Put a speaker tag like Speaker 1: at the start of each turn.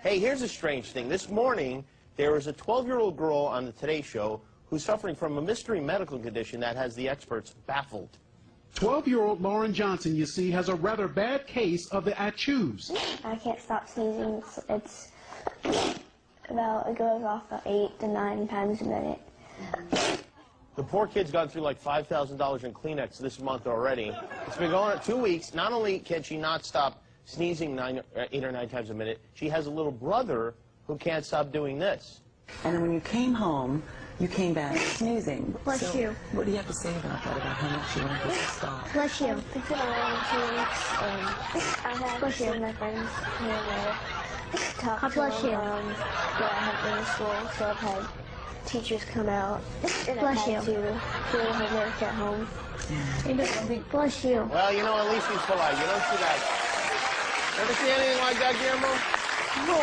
Speaker 1: Hey, here's a strange thing. This morning, there was a 12-year-old girl on the Today Show who's suffering from a mystery medical condition that has the experts baffled.
Speaker 2: 12-year-old Lauren Johnson, you see, has a rather bad case of the achooves.
Speaker 3: I can't stop sneezing. It goes off about 8 to 9 times a minute.
Speaker 1: The poor kid's gone through like $5,000 in Kleenex this month already. It's been going on 2 weeks. Not only can she not stop sneezing 8 or 9 times a minute, she has a little brother who can't stop doing this.
Speaker 4: And when you came home, you came back sneezing.
Speaker 3: Bless you.
Speaker 4: What do you have to say about that, about how much you want this to stop?
Speaker 3: Bless you. It's been around 2 weeks, and I had some of my friends here and there talk to them that I have been in school, so I've had teachers come out, and I've had to do the homework at home. Bless you.
Speaker 1: Well, you know, at least he's polite. You don't see that. Ever see anything like that, Guillermo? No